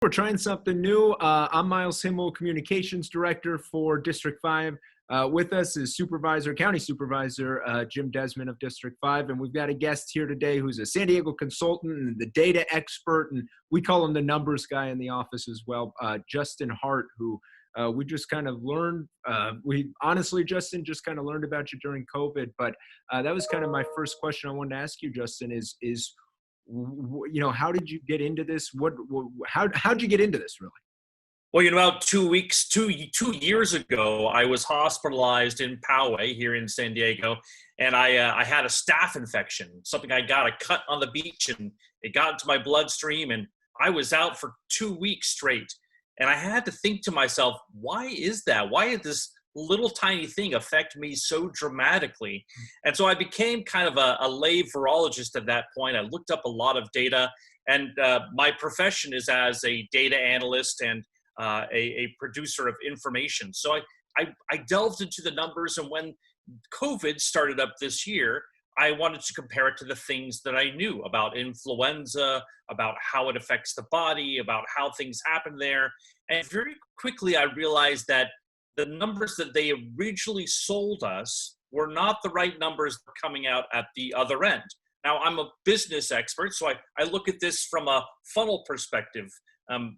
We're trying something new. I'm Miles Himmel, Communications Director for District 5. With us is County Supervisor Jim Desmond of District 5. And we've got a guest here today who's a San Diego consultant and the data expert. And we call him the numbers guy in the office as well, Justin Hart, who we just kind of learned. We honestly, Justin, just kind of learned about you during COVID. But that was kind of my first question I wanted to ask you, Justin, is how did you get into this? How'd you get into this, really? Well, about 2 years ago, I was hospitalized in Poway here in San Diego, and I had a staph infection, something I got a cut on the beach, and it got into my bloodstream, and I was out for 2 weeks straight. And I had to think to myself, why is that? Why did this little tiny thing affect me so dramatically? And so I became kind of a lay virologist at that point. I looked up a lot of data, and my profession is as a data analyst and a producer of information. So I delved into the numbers, and when COVID started up this year, I wanted to compare it to the things that I knew about influenza, about how it affects the body, about how things happen there. And very quickly, I realized that the numbers that they originally sold us were not the right numbers coming out at the other end. Now, I'm a business expert, so I look at this from a funnel perspective.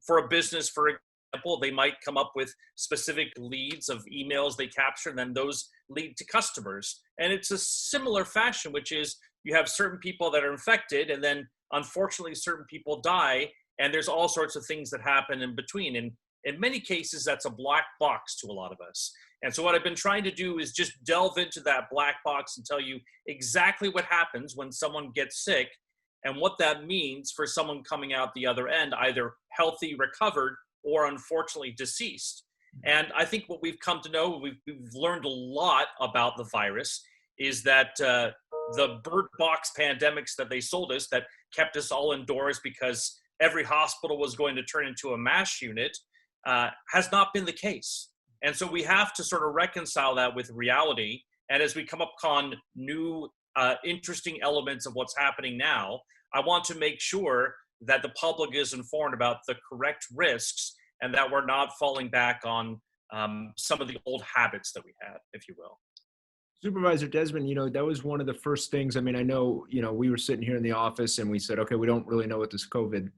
For a business, for example, they might come up with specific leads of emails they capture, and then those lead to customers. And it's a similar fashion, which is you have certain people that are infected, and then unfortunately certain people die, and there's all sorts of things that happen in between. And in many cases, that's a black box to a lot of us. And so what I've been trying to do is just delve into that black box and tell you exactly what happens when someone gets sick and what that means for someone coming out the other end, either healthy, recovered, or unfortunately deceased. And I think what we've come to know, we've learned a lot about the virus, is that the bird box pandemics that they sold us that kept us all indoors because every hospital was going to turn into a MASH unit, has not been the case. And so we have to sort of reconcile that with reality. And as we come upon new interesting elements of what's happening now, I want to make sure that the public is informed about the correct risks and that we're not falling back on some of the old habits that we had, if you will. Supervisor Desmond, that was one of the first things. I mean, I know, we were sitting here in the office and we said, okay, we don't really know what this COVID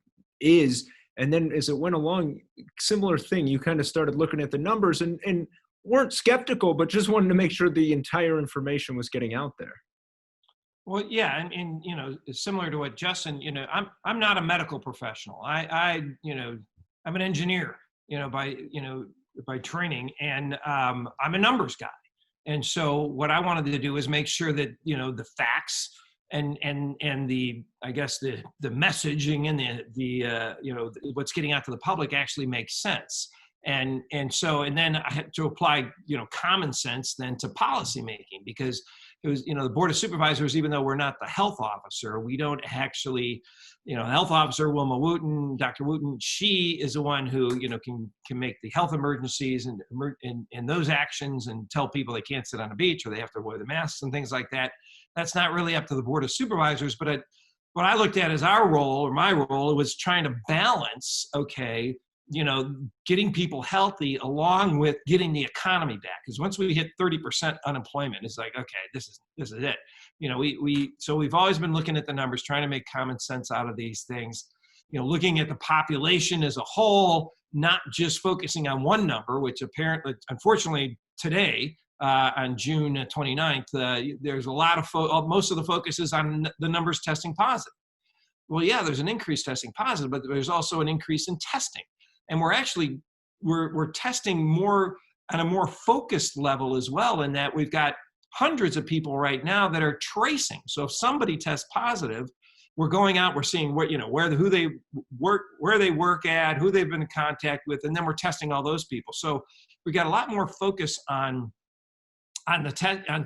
is. And then as it went along, similar thing, you kind of started looking at the numbers and weren't skeptical, but just wanted to make sure the entire information was getting out there. Well, yeah, and similar to what Justin, I'm not a medical professional. I'm an engineer, by training, and I'm a numbers guy. And so what I wanted to do is make sure that the facts and the, I guess, the messaging and the what's getting out to the public actually makes sense. And then I had to apply common sense then to policy making, because it was the Board of Supervisors, even though we're not the health officer, we don't actually, health officer Wilma Wooten, Dr. Wooten, she is the one who can make the health emergencies and those actions and tell people they can't sit on a beach or they have to wear the masks and things like that. That's not really up to the Board of Supervisors, but what I looked at as our role, or my role, it was trying to balance, getting people healthy along with getting the economy back. Because once we hit 30% unemployment, it's like, okay, this is it. So we've always been looking at the numbers, trying to make common sense out of these things. Looking at the population as a whole, not just focusing on one number, which apparently, unfortunately, today, on June 29th, there's a lot of most of the focus is on the numbers testing positive. Well, yeah, there's an increase testing positive, but there's also an increase in testing. And we're testing more on a more focused level as well, in that we've got hundreds of people right now that are tracing. So if somebody tests positive, we're going out, we're seeing who they work at, who they've been in contact with, and then we're testing all those people. So we got a lot more focus on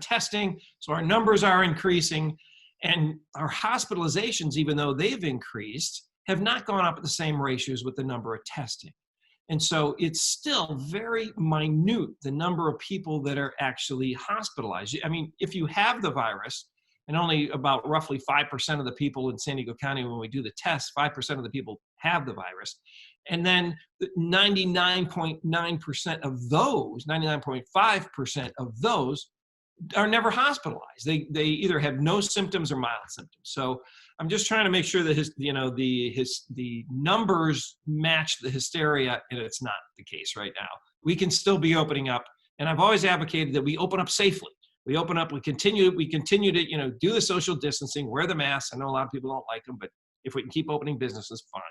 testing. So our numbers are increasing, and our hospitalizations, even though they've increased, have not gone up at the same ratios with the number of testing. And so it's still very minute, the number of people that are actually hospitalized. I mean, if you have the virus, and only about roughly 5% of the people in San Diego County, when we do the test, 5% of the people have the virus. And then 99.9% of those, 99.5% of those are never hospitalized. They either have no symptoms or mild symptoms. So I'm just trying to make sure that the numbers match the hysteria, and it's not the case right now. We can still be opening up, and I've always advocated that we open up safely. We open up, we continue to, do the social distancing, wear the masks. I know a lot of people don't like them, but if we can keep opening businesses, fine.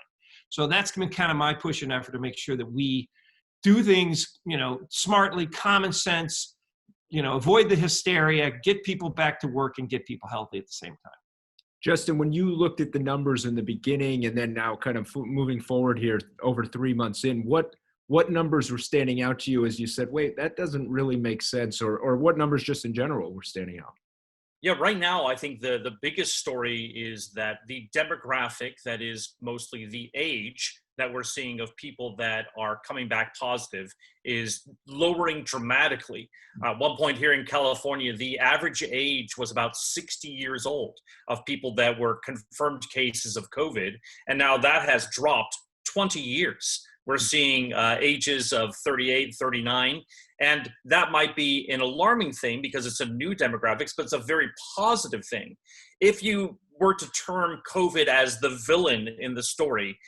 So that's been kind of my push and effort to make sure that we do things, smartly, common sense, avoid the hysteria, get people back to work and get people healthy at the same time. Justin, when you looked at the numbers in the beginning and then now kind of moving forward here over 3 months in, what numbers were standing out to you as you said, wait, that doesn't really make sense, or what numbers just in general were standing out? Yeah, right now, I think the biggest story is that the demographic, that is mostly the age that we're seeing of people that are coming back positive, is lowering dramatically. At one point here in California, the average age was about 60 years old of people that were confirmed cases of COVID. And now that has dropped 20 years. We're seeing ages of 38, 39. And that might be an alarming thing because it's a new demographics, but it's a very positive thing. If you were to term COVID as the villain in the story,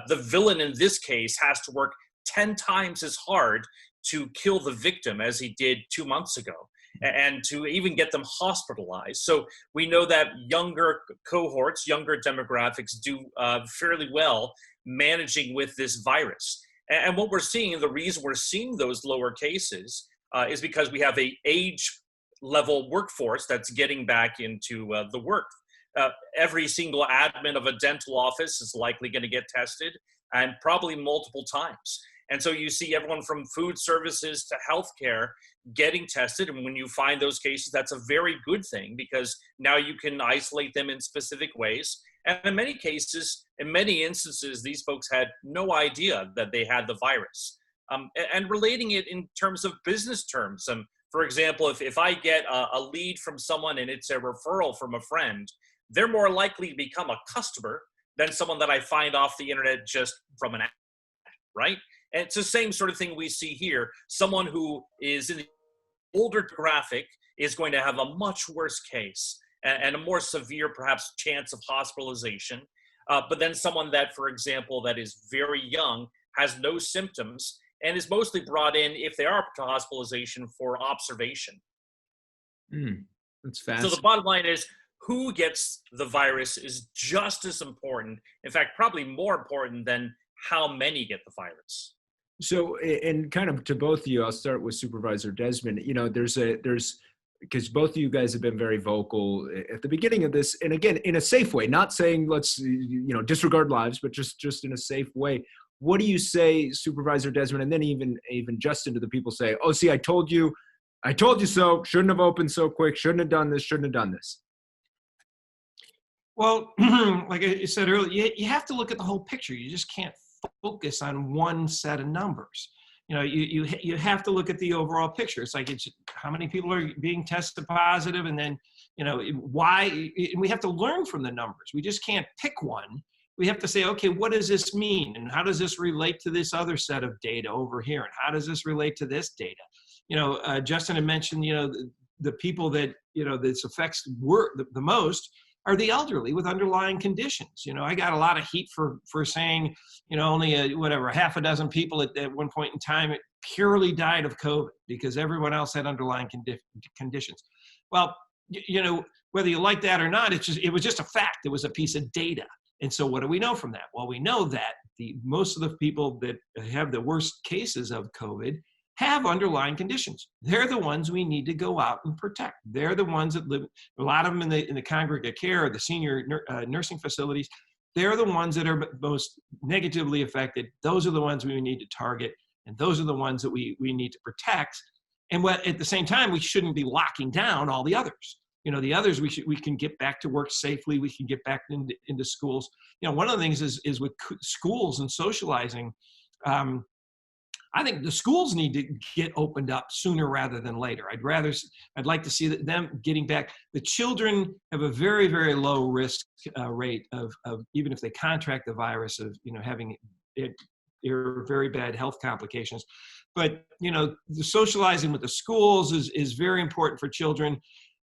the villain in this case has to work 10 times as hard to kill the victim as he did 2 months ago, and to even get them hospitalized. So we know that younger cohorts, younger demographics do fairly well managing with this virus. And what we're seeing, and the reason we're seeing those lower cases is because we have a age level workforce that's getting back into the work. Every single admin of a dental office is likely going to get tested, and probably multiple times. And so you see everyone from food services to healthcare getting tested. And when you find those cases, that's a very good thing, because now you can isolate them in specific ways. And in many cases, in many instances, these folks had no idea that they had the virus. And relating it in terms of business terms. For example, if I get a lead from someone and it's a referral from a friend, they're more likely to become a customer than someone that I find off the internet just from an app, right? And it's the same sort of thing we see here. Someone who is in the older demographic is going to have a much worse case and a more severe, perhaps, chance of hospitalization. But then someone that, for example, that is very young, has no symptoms, and is mostly brought in, if they are to hospitalization, for observation. That's fascinating. So the bottom line is, who gets the virus is just as important, in fact, probably more important than how many get the virus. So, and kind of to both of you, I'll start with Supervisor Desmond. Because both of you guys have been very vocal at the beginning of this, and again, in a safe way, not saying let's, disregard lives, but just in a safe way. What do you say, Supervisor Desmond, and then even Justin, to the people say, oh, see, I told you so, shouldn't have opened so quick, shouldn't have done this. Well, like I said earlier, you have to look at the whole picture. You just can't focus on one set of numbers. You have to look at the overall picture. It's like, how many people are being tested positive, and then, why, and we have to learn from the numbers. We just can't pick one. We have to say, okay, what does this mean? And how does this relate to this other set of data over here? And how does this relate to this data? Justin had mentioned, the people that, this affects the most are the elderly with underlying conditions. I got a lot of heat for saying, only half a dozen people at one point in time purely died of COVID because everyone else had underlying conditions. Well, whether you like that or not, it was just a fact. It was a piece of data. And so what do we know from that? Well, we know that most of the people that have the worst cases of COVID have underlying conditions. They're the ones we need to go out and protect. They're the ones that live, a lot of them in the congregate care or the senior nursing facilities. They're the ones that are most negatively affected. Those are the ones we need to target, and those are the ones that we need to protect. And at the same time, we shouldn't be locking down all the others. The others, we can get back to work safely. We can get back into schools. One of the things is with schools and socializing, I think the schools need to get opened up sooner rather than later. I'd like to see them getting back. The children have a very, very low risk rate of even if they contract the virus, of having it very bad health complications. But, the socializing with the schools is very important for children.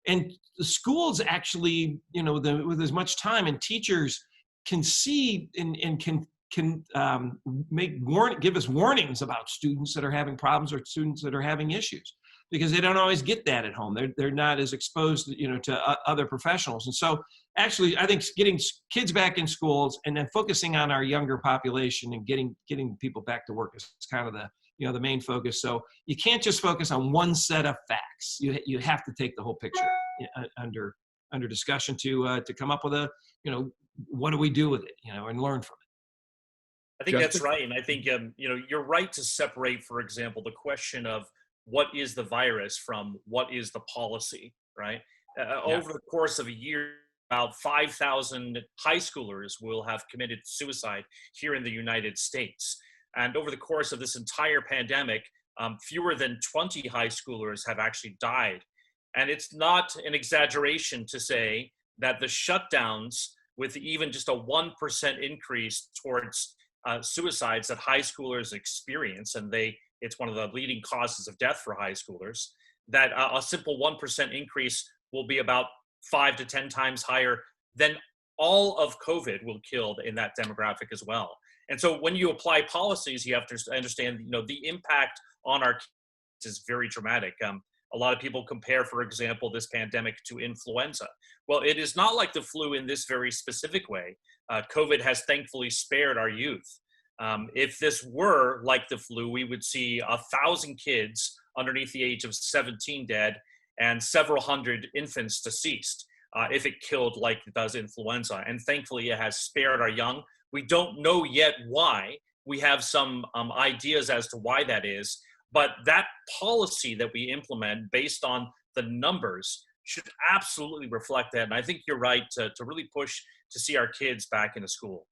And the schools actually, with as much time, and teachers can see and can give us warnings about students that are having problems or students that are having issues, because they don't always get that at home. They're not as exposed, to other professionals. And so actually, I think getting kids back in schools and then focusing on our younger population and getting people back to work is kind of the main focus. So you can't just focus on one set of facts. You have to take the whole picture under discussion to come up with what do we do with it, and learn from it. I think that's right. And I think, you're right to separate, for example, the question of what is the virus from what is the policy, right? Over the course of a year, about 5,000 high schoolers will have committed suicide here in the United States. And over the course of this entire pandemic, fewer than 20 high schoolers have actually died. And it's not an exaggeration to say that the shutdowns, with even just a 1% increase towards suicides that high schoolers experience, and it's one of the leading causes of death for high schoolers, that a simple 1% increase will be about 5 to 10 times higher than all of COVID will kill in that demographic as well. And so when you apply policies, you have to understand, the impact on our kids is very dramatic. A lot of people compare, for example, this pandemic to influenza. Well, it is not like the flu in this very specific way. COVID has thankfully spared our youth. If this were like the flu, we would see 1,000 kids underneath the age of 17 dead and several hundred infants deceased if it killed like it does influenza. And thankfully, it has spared our young. We don't know yet why. We have some ideas as to why that is. But that policy that we implement based on the numbers should absolutely reflect that. And I think you're right to really push to see our kids back into school.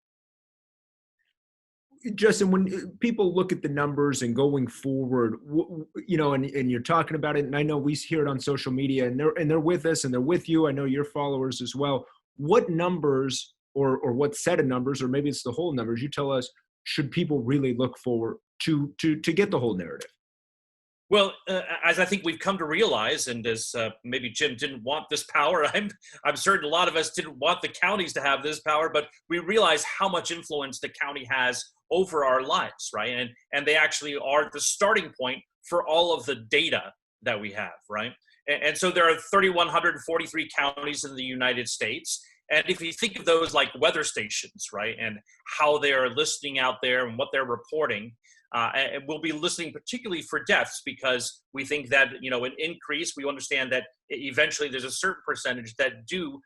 Justin, when people look at the numbers and going forward, and you're talking about it, and I know we hear it on social media, and they're with us and they're with you. I know your followers as well. What numbers or what set of numbers, or maybe it's the whole numbers, you tell us, should people really look forward to get the whole narrative? Well, as I think we've come to realize, and as maybe Jim didn't want this power, I'm certain a lot of us didn't want the counties to have this power, but we realize how much influence the county has over our lives, right? And they actually are the starting point for all of the data that we have, right? And so there are 3,143 counties in the United States. And if you think of those like weather stations, right, and how they're listening out there and what they're reporting, and we'll be listening particularly for deaths, because we think that, an increase, we understand that eventually there's a certain percentage that do,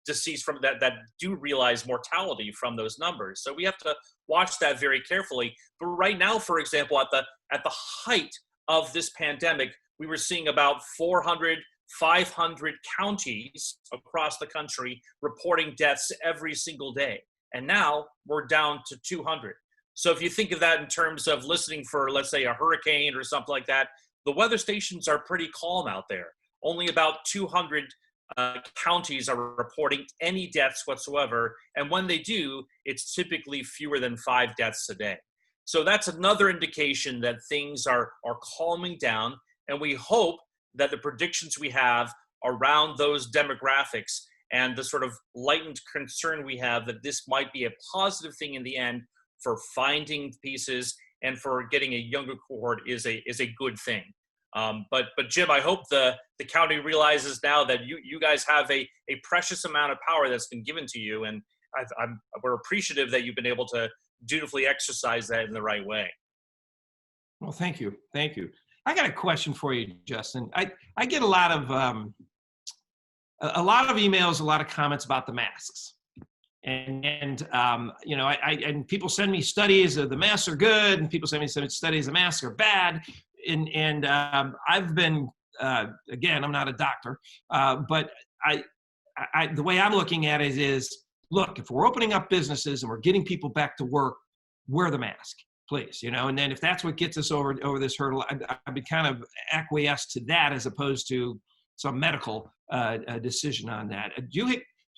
deceased from that do realize mortality from those numbers. So we have to watch that very carefully. But right now, for example, at the height of this pandemic, we were seeing about 400, 500 counties across the country reporting deaths every single day. And now we're down to 200. So if you think of that in terms of listening for, let's say, a hurricane or something like that, the weather stations are pretty calm out there. Only about 200 counties are reporting any deaths whatsoever. And when they do, it's typically fewer than 5 deaths a day. So that's another indication that things are calming down. And we hope that the predictions we have around those demographics and the sort of lightened concern we have that this might be a positive thing in the end for finding pieces and for getting a younger cohort is a good thing. But Jim, I hope the county realizes now that you guys have a precious amount of power that's been given to you, and we're appreciative that you've been able to dutifully exercise that in the right way. Well, thank you. I got a question for you, Justin. I get a lot of emails, a lot of comments about the masks. And people send me studies of the masks are good, and people send me some studies the masks are bad. And I've been, again, I'm not a doctor, but the way I'm looking at it is, look, if we're opening up businesses and we're getting people back to work, wear the mask, please, and then if that's what gets us over this hurdle, I'd be kind of acquiesce to that as opposed to some medical decision on that. Do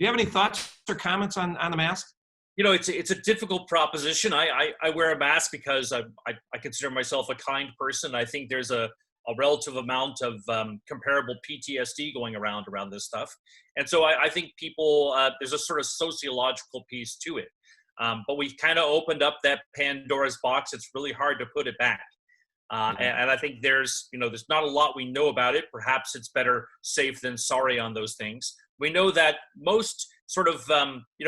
you have any thoughts or comments on the mask? It's a difficult proposition. I wear a mask because I consider myself a kind person. I think there's a relative amount of comparable PTSD going around this stuff. And so I think people, there's a sort of sociological piece to it. But we've kind of opened up that Pandora's box. It's really hard to put it back. And I think there's not a lot we know about it. Perhaps it's better safe than sorry on those things. We know that most sort of,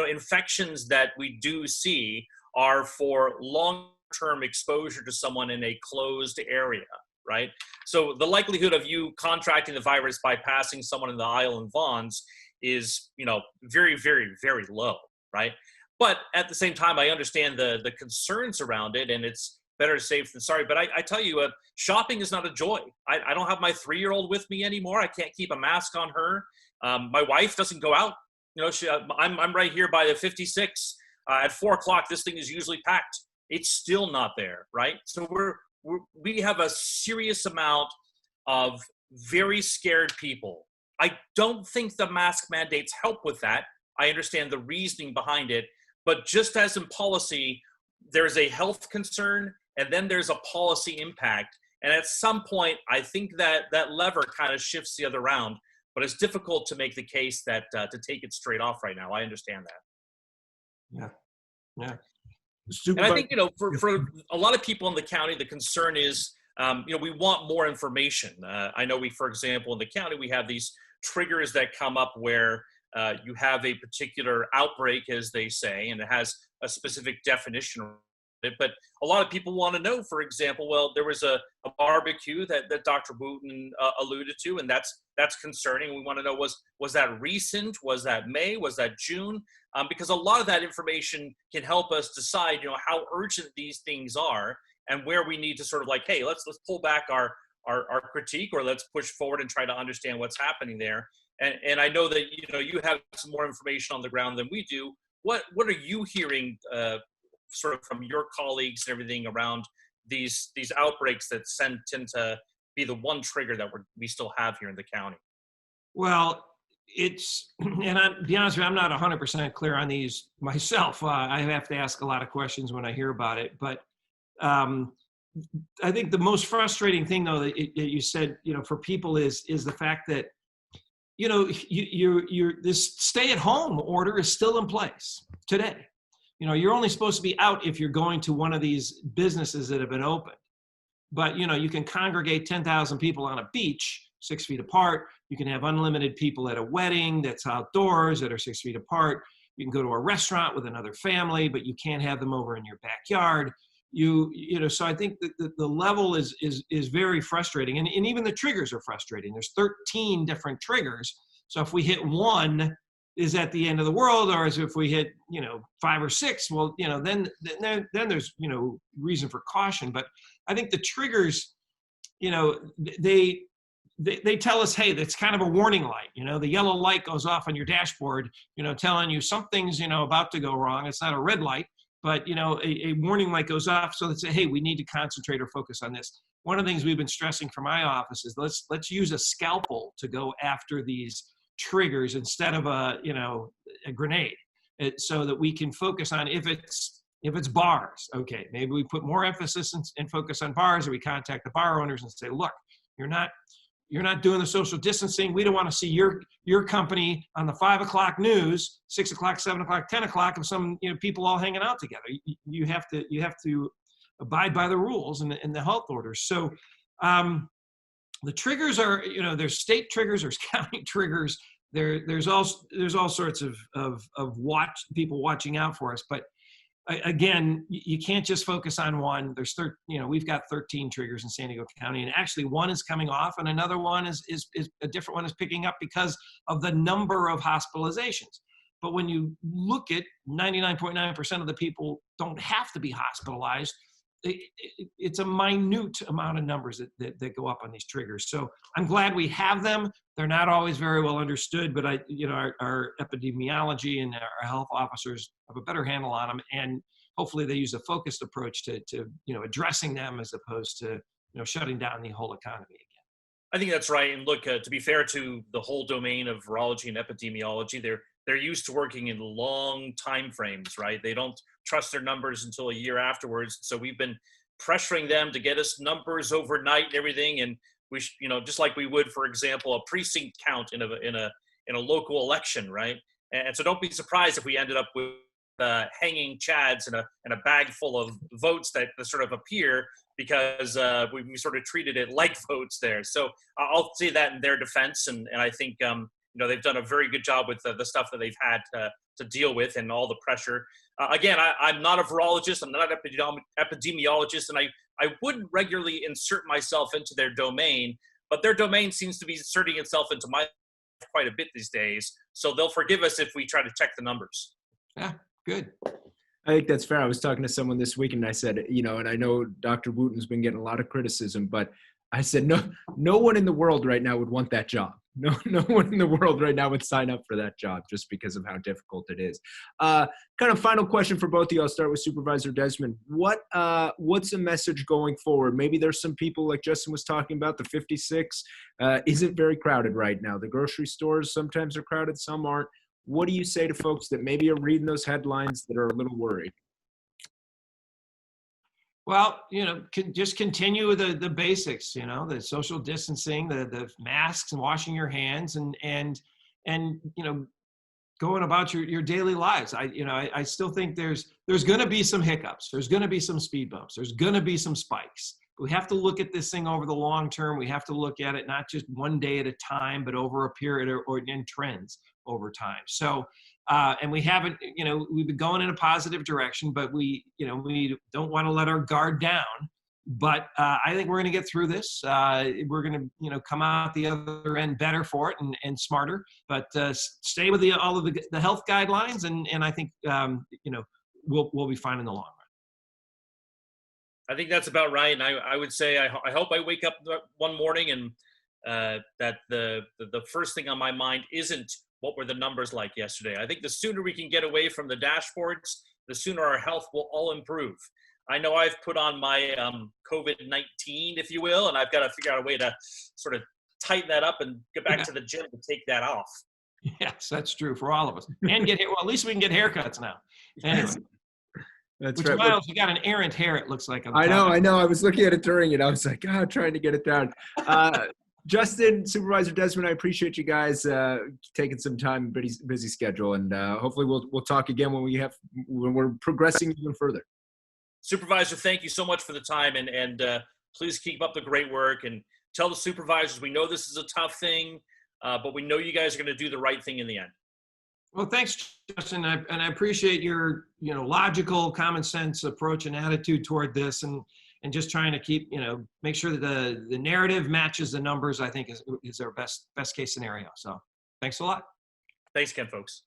infections that we do see are for long-term exposure to someone in a closed area, right? So the likelihood of you contracting the virus by passing someone in the aisle in Vons is, very, very, very low, right? But at the same time, I understand the concerns around it, and it's better safe than sorry. But I tell you, shopping is not a joy. I don't have my 3-year-old with me anymore. I can't keep a mask on her. My wife doesn't go out. I'm right here by the 56. At 4:00, this thing is usually packed. It's still not there, right? So we have a serious amount of very scared people. I don't think the mask mandates help with that. I understand the reasoning behind it, but just as in policy, there's a health concern and then there's a policy impact. And at some point, I think that lever kind of shifts the other round, but it's difficult to make the case that to take it straight off right now. I understand that. Yeah. And I think, for a lot of people in the county, the concern is, we want more information. I know for example, in the county, we have these triggers that come up where you have a particular outbreak, as they say, and it has a specific definition of it. But a lot of people want to know, for example, well, there was a barbecue that Dr. Wooten alluded to, and that's concerning. We want to know, was that recent? Was that May? Was that June? Because a lot of that information can help us decide, how urgent these things are and where we need to sort of like, hey, let's pull back our critique, or let's push forward and try to understand what's happening there. And I know that you have some more information on the ground than we do. What are you hearing sort of from your colleagues and everything around these outbreaks that tend to be the one trigger that we still have here in the county? Well, and I'll be honest with you, I'm not 100% clear on these myself. I have to ask a lot of questions when I hear about it. But I think the most frustrating thing, though, that you said, for people is the fact that, this stay-at-home order is still in place today. You're only supposed to be out if you're going to one of these businesses that have been opened. But, you can congregate 10,000 people on a beach 6 feet apart. You can have unlimited people at a wedding that's outdoors that are 6 feet apart. You can go to a restaurant with another family, but you can't have them over in your backyard. So I think that the level is very frustrating. And even the triggers are frustrating. There's 13 different triggers. So if we hit one, is that the end of the world? Or as if we hit, 5 or 6, well, then there's, reason for caution. But I think the triggers, they tell us, hey, that's kind of a warning light. The yellow light goes off on your dashboard, telling you something's, about to go wrong. It's not a red light, but, a warning light goes off so that say, hey, we need to concentrate or focus on this. One of the things we've been stressing from my office is let's use a scalpel to go after these triggers instead of a grenade, so that we can focus on if it's bars. Okay, maybe we put more emphasis and focus on bars, or we contact the bar owners and say, look, you're not doing the social distancing. We don't want to see your company on the 5 o'clock news, 6 o'clock, 7 o'clock, 10 o'clock of some people all hanging out together. You have to abide by the rules and the health orders. So the triggers are, there's state triggers, there's county triggers. There's all sorts of people watching out for us. But again, you can't just focus on one. We've got 13 triggers in San Diego County, and actually one is coming off, and another one is a different one is picking up because of the number of hospitalizations. But when you look at 99.9% of the people don't have to be hospitalized, it's a minute amount of numbers that go up on these triggers. So I'm glad we have them. They're not always very well understood, but our epidemiology and our health officers have a better handle on them, and hopefully they use a focused approach to addressing them as opposed to shutting down the whole economy again. I think that's right. And look, to be fair to the whole domain of virology and epidemiology, they're used to working in long time frames, right? They don't trust their numbers until a year afterwards. So we've been pressuring them to get us numbers overnight and everything. And we, just like we would, for example, a precinct count in a local election, right? And so don't be surprised if we ended up with hanging chads and a bag full of votes that sort of appear because we sort of treated it like votes there. So I'll say that in their defense, and I think they've done a very good job with the stuff that they've had to deal with and all the pressure. Again, I'm not a virologist, I'm not an epidemiologist, and I wouldn't regularly insert myself into their domain, but their domain seems to be inserting itself into my life quite a bit these days. So they'll forgive us if we try to check the numbers. Yeah, good. I think that's fair. I was talking to someone this week and I said, and I know Dr. Wooten's been getting a lot of criticism, but I said, no one in the world right now would want that job. No one in the world right now would sign up for that job just because of how difficult it is. Kind of final question for both of you. I'll start with Supervisor Desmond. What's a message going forward? Maybe there's some people like Justin was talking about, the 56 isn't very crowded right now. The grocery stores sometimes are crowded, some aren't. What do you say to folks that maybe are reading those headlines that are a little worried? Well, just continue with the basics, the social distancing, the masks and washing your hands and going about your daily lives. I still think there's going to be some hiccups. There's going to be some speed bumps. There's going to be some spikes. We have to look at this thing over the long term. We have to look at it not just one day at a time, but over a period or in trends over time. So, and we haven't, we've been going in a positive direction, but we don't want to let our guard down. But I think we're going to get through this. We're going to, come out the other end better for it and smarter. But stay with all of the health guidelines, and I think we'll be fine in the long run. I think that's about right. And I would say I hope I wake up one morning and that the first thing on my mind isn't what were the numbers like yesterday. I think the sooner we can get away from the dashboards, the sooner our health will all improve. I know I've put on my COVID-19, if you will, and I've got to figure out a way to sort of tighten that up and get back to the gym to take that off. Yes, that's true for all of us. And at least we can get haircuts now. Anyway. That's Which, right. Miles, you got an errant hair, it looks like. I know. I was looking at it during it. I was like, trying to get it down. Justin, Supervisor Desmond, I appreciate you guys taking some time, busy schedule, and hopefully we'll talk again when we're progressing even further. Supervisor, thank you so much for the time, and please keep up the great work and tell the supervisors we know this is a tough thing, but we know you guys are going to do the right thing in the end. Well, thanks, Justin, and I appreciate your logical, common sense approach and attitude toward this, and just trying to keep make sure that the narrative matches the numbers. I think is our best case scenario. So, thanks a lot. Thanks again, folks.